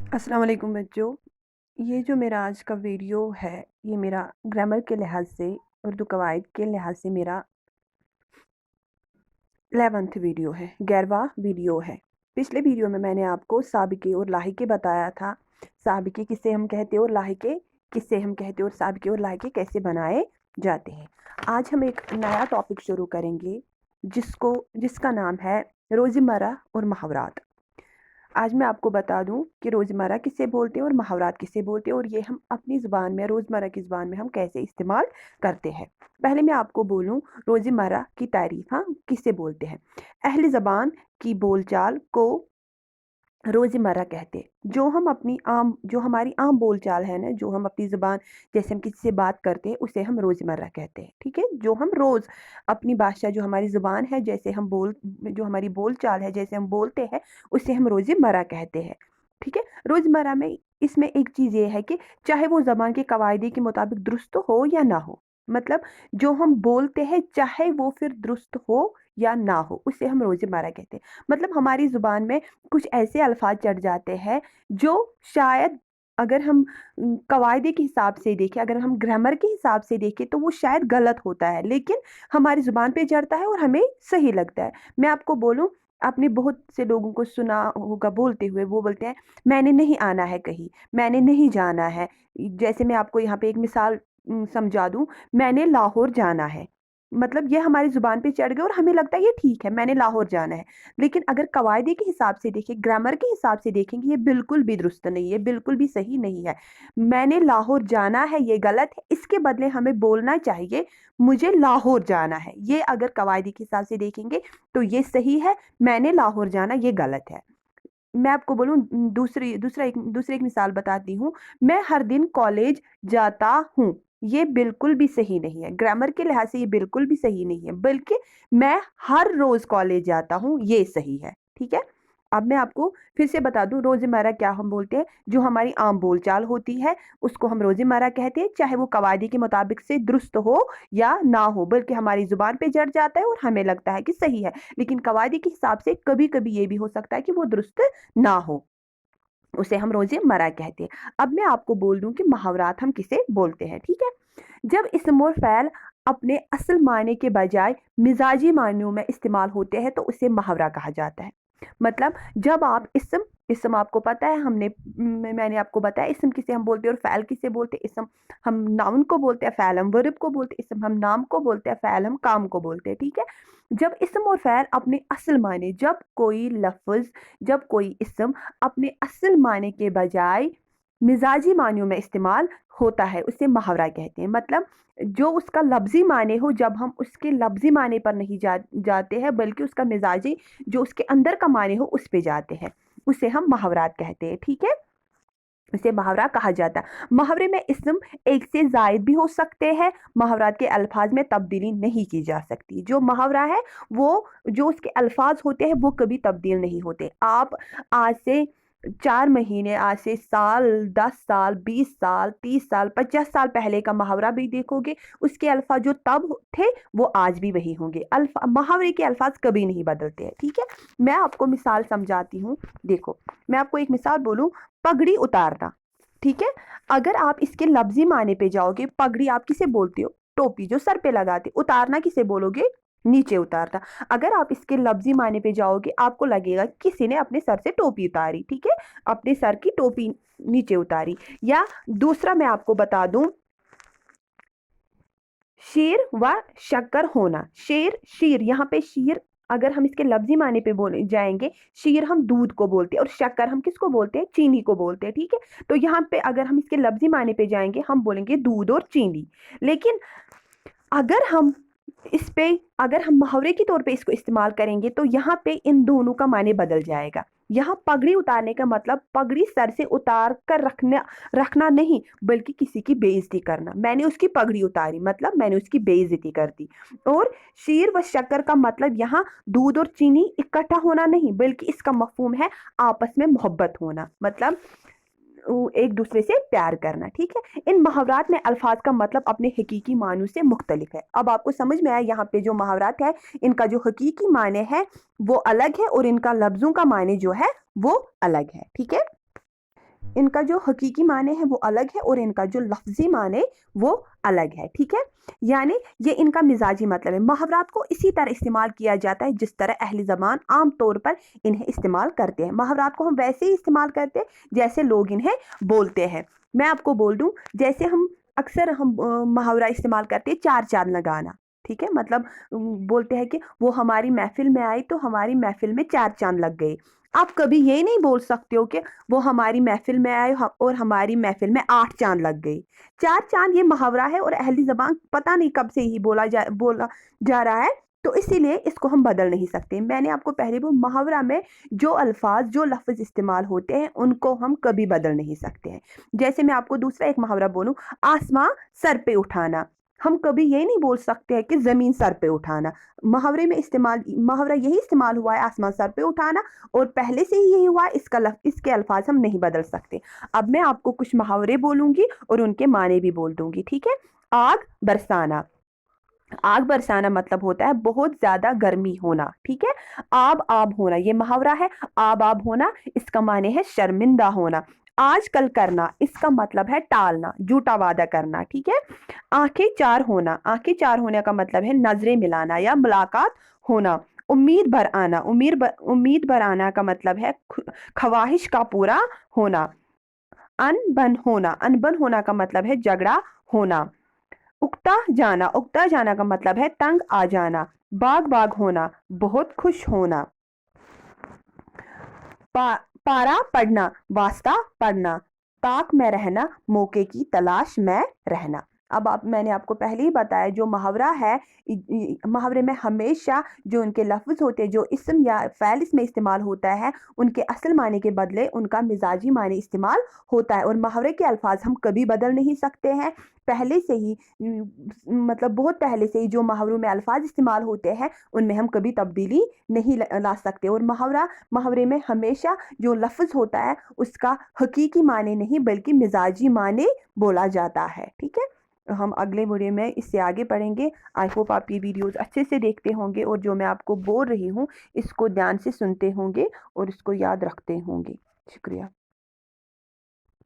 अस्सलाम वालेकुम बच्चों। ये जो मेरा आज का वीडियो है, ये मेरा ग्रामर के लिहाज से, उर्दू कवायद के लिहाज से मेरा 11th वीडियो है, 11वां वीडियो है। पिछले वीडियो में मैंने आपको साबिके और लाहिके बताया था। साबिके किसे हम कहते हैं और लाहिके किसे हम कहते हैं और साबिके और लाहिके कैसे बनाए जाते हैं। आज हम एक नया टॉपिक शुरू करेंगे जिसका नाम है रोज़मर्रा और मुहावरात। आज मैं आपको बता दूं कि रोज़मर्रा किसे बोलते हैं और मुहावरात किसे बोलते हैं और ये हम अपनी ज़ुबान में रोज़मर्रा की ज़ुबान में हम कैसे इस्तेमाल करते हैं। पहले मैं आपको बोलूं रोज़मर्रा की तारीफ़ हम किसे बोलते हैं। अहले ज़बान की बोलचाल को रोज़मर्रा कहते हैं। जो हमारी आम बोलचाल है ना, जो हम अपनी ज़ुबान जैसे हम किसी से बात करते हैं उसे हम रोज़मर्रा कहते हैं, ठीक है। जो हम रोज़ अपनी भाषा जो हमारी ज़ुबान है जो हमारी बोलचाल है जैसे हम बोलते हैं उसे हम रोज़मर्रा कहते हैं, ठीक है। रोज़मर्रा में इसमें एक चीज़ ये है कि चाहे वो ज़बान के कवायदे के मुताबिक दुरुस्त हो या ना हो, मतलब जो हम बोलते हैं चाहे वो फिर दुरुस्त हो या ना हो उसे हम रोज़मर्रा कहते हैं। मतलब हमारी ज़ुबान में कुछ ऐसे अल्फाज चढ़ जाते हैं जो शायद अगर हम कवायदे के हिसाब से देखें, अगर हम ग्रामर के हिसाब से देखें तो वो शायद गलत होता है, लेकिन हमारी ज़ुबान पे चढ़ता है और हमें सही लगता है। मैं आपको बोलूँ, आपने बहुत से लोगों को सुना होगा बोलते हुए, वो बोलते हैं मैंने नहीं आना है कहीं, मैंने नहीं जाना है। जैसे मैं आपको यहाँ पे एक मिसाल समझा दूँ, मैंने लाहौर जाना है। मतलब ये हमारी ज़ुबान पे चढ़ गया और हमें लगता है ये ठीक है, मैंने लाहौर जाना है। लेकिन अगर कवायदे के हिसाब से देखें, ग्रामर के हिसाब से देखेंगे, ये बिल्कुल भी दुरुस्त नहीं है, बिल्कुल भी सही नहीं है। मैंने लाहौर जाना है ये गलत है, इसके बदले हमें बोलना चाहिए मुझे लाहौर जाना है। ये अगर कवायदे के हिसाब से देखेंगे तो ये सही है, मैंने लाहौर जाना ये गलत है। मैं आपको बोलूँ दूसरी एक मिसाल बताती हूँ। मैं हर दिन कॉलेज जाता हूँ, ये बिल्कुल भी सही नहीं है। ग्रामर के लिहाज से ये बिल्कुल भी सही नहीं है, बल्कि मैं हर रोज़ कॉलेज जाता हूँ, ये सही है, ठीक है? अब मैं आपको फिर से बता दूँ रोज़मर्रा क्या हम बोलते हैं। जो हमारी आम बोलचाल होती है, उसको हम रोज़मर्रा कहते हैं, चाहे वो कवायदे के मुताबिक से दुरुस्त हो या ना हो, बल्कि हमारी ज़ुबान पे जड़ जाता है और हमें लगता है कि सही है। लेकिन कवायदे के हिसाब से कभी-कभी ये भी हो सकता है कि वो दुरुस्त ना हो, उसे हम रोज़मर्रा कहते हैं। अब मैं आपको बोल दूँ कि मुहावरात हम किसे बोलते हैं, ठीक है? जब इस्म और फ़ैल अपने असल मायने के बजाय मिज़ाजी मायनों में इस्तेमाल होते हैं तो उसे मुहावरा कहा जाता है। मतलब जब आप इस्म आपको पता है, मैंने आपको बताया इस्म किसे हम बोलते हैं और फ़ैल किसे बोलते हैं। इस्म हम नाउन को बोलते हैं, फ़ैल हम वर्ब को बोलते हैं, इस्म हम नाम को बोलते हैं, फ़ैल हम काम को बोलते हैं, ठीक है? जब इस्म और फ़ैल अपने असल मायने जब कोई इस्म अपने असल मायने के बजाय मिज़ाजी मानियों में इस्तेमाल होता है, उसे मुहावरा कहते हैं। मतलब जो उसका लफ्ज़ी माने हो, जब हम उसके लफ्ज़ी माने पर नहीं जाते हैं, बल्कि उसका मिज़ाजी जो उसके अंदर का माने हो उस पे जाते हैं, उसे हम मुहावरात कहते हैं, ठीक है? इसे मुहावरा कहा जाता है। मुहावरे में इस्म एक से ज़ायद भी हो सकते हैं, मुहावरात के अल्फाज में तब्दीली नहीं की जा सकती। जो मुहावरा है वो जो उसके अल्फाज होते हैं वो कभी तब्दील नहीं होते। आप आज से 4 महीने, आज से साल, 10 साल, 20 साल, 30 साल, 50 साल पहले का मुहावरा भी देखोगे, उसके अल्फाज जो तब थे वो आज भी वही होंगे। मुहावरे के अल्फाज कभी नहीं बदलते हैं, ठीक है? मैं आपको मिसाल समझाती हूँ। देखो, मैं आपको एक मिसाल बोलूँ, पगड़ी उतारना, ठीक है। अगर आप इसके लफ्जी माने पे जाओगे, पगड़ी आप किसे बोलते हो? टोपी जो सर पे लगाते। उतारना किसे बोलोगे? नीचे उतारना। अगर आप इसके लफ्जी माने पे जाओगे आपको लगेगा किसी ने अपने सर से टोपी उतारी, ठीक है, अपने सर की टोपी नीचे उतारी। या दूसरा मैं आपको बता दूं, शेर व शक्कर होना। शीर यहाँ पे शीर अगर हम इसके लफ्जी माने पे बोले जाएंगे, शीर हम दूध को बोलते हैं और शक्कर हम किसको बोलते हैं? चीनी को बोलते हैं, ठीक है। तो यहाँ पे अगर हम इसके लफ्जी माने पे जाएंगे हम बोलेंगे दूध और चीनी। लेकिन अगर हम इस पे अगर हम मुहावरे के तौर पे इसको इस्तेमाल करेंगे तो यहाँ पे इन दोनों का माने बदल जाएगा। यहाँ पगड़ी उतारने का मतलब पगड़ी सर से उतार कर रखना नहीं, बल्कि किसी की बेइज्जती करना। मैंने उसकी पगड़ी उतारी मतलब मैंने उसकी बेइज्जती कर दी। और शीर व शक्कर का मतलब यहाँ दूध और चीनी इकट्ठा होना नहीं, बल्कि इसका मफहूम है आपस में मोहब्बत होना, मतलब एक दूसरे से प्यार करना, ठीक है। इन मुहावरात में अल्फाज का मतलब अपने हकीकी मानों से मुख्तलिफ है। अब आपको समझ में आया यहाँ पे जो मुहावरात है इनका जो हकीकी माने है वो अलग है और इनका लफ्जों का माने जो है वो अलग है, ठीक है। इनका जो हकीकी माने है वो अलग है और इनका जो लफ्जी माने वो अलग है, ठीक है। यानी ये इनका मिजाजी मतलब है। मुहावरात को इसी तरह इस्तेमाल किया जाता है जिस तरह अहली ज़बान आम तौर पर इन्हें इस्तेमाल करते हैं। मुहावरात को हम वैसे ही इस्तेमाल करते हैं जैसे लोग इन्हें बोलते हैं। मैं आपको बोल दूं, जैसे हम अक्सर हम मुहावरा इस्तेमाल करते हैं चार चांद लगाना, ठीक है। मतलब बोलते हैं कि वो हमारी महफिल में आई तो हमारी महफिल में चार चांद लग गए। आप कभी ये नहीं बोल सकते हो कि वो हमारी महफिल में आए और हमारी महफिल में 8 चांद लग गए। 4 चांद ये मुहावरा है और अहली ज़बान पता नहीं कब से ही बोला जा रहा है, तो इसीलिए इसको हम बदल नहीं सकते। मैंने आपको पहले वो मुहावरा में जो अल्फाज जो लफ्ज़ इस्तेमाल होते हैं उनको हम कभी बदल नहीं सकते हैं। जैसे मैं आपको दूसरा एक मुहावरा बोलूँ, आसमां सर पे उठाना। हम कभी ये नहीं बोल सकते हैं कि ज़मीन सर पे उठाना। मुहावरे में मुहावरा यही इस्तेमाल हुआ है, आसमान सर पे उठाना, और पहले से ही यही हुआ है। इसके अल्फाज हम नहीं बदल सकते। अब मैं आपको कुछ मुहावरे बोलूंगी और उनके माने भी बोल दूंगी, ठीक है। आग बरसाना। आग बरसाना मतलब होता है बहुत ज्यादा गर्मी होना, ठीक है। आब होना ये मुहावरा है। आब होना इसका माने है शर्मिंदा होना। आजकल करना इसका मतलब है टालना, झूठा वादा करना, ठीक है। आंखें चार होना, आंखें चार होने का मतलब है नजरें मिलाना या मुलाकात होना। उम्मीद भर आना, उम्मीद भर आना का मतलब है ख्वाहिश का पूरा होना। अनबन होना का मतलब है झगड़ा होना। उकता जाना का मतलब है तंग आ जाना। बाग होना बहुत खुश होना। पा, पारा पढ़ना वास्ता पढ़ना। ताक में रहना मौके की तलाश में रहना। अब मैंने आपको पहले ही बताया, जो मुहावरा है, मुहावरे में हमेशा जो उनके लफ्ज़ होते हैं, जो इस्म या फ़ैल इसमें इस्तेमाल होता है, उनके असल माने के बदले उनका मिजाजी माने इस्तेमाल होता है। और मुहावरे के अल्फाज हम कभी बदल नहीं सकते हैं। पहले से ही मतलब बहुत पहले से ही जो मुहावरों में अल्फाज इस्तेमाल होते हैं उनमें हम कभी तब्दीली नहीं ला सकते। और मुहावरे में हमेशा जो लफ्ज़ होता है उसका हकीकी माने नहीं बल्कि मिजाजी माने बोला जाता है, ठीक है। हम अगले वीडियो में इससे आगे पढ़ेंगे। आई होप आप ये वीडियोस अच्छे से देखते होंगे और जो मैं आपको बोल रही हूँ इसको ध्यान से सुनते होंगे और इसको याद रखते होंगे। शुक्रिया।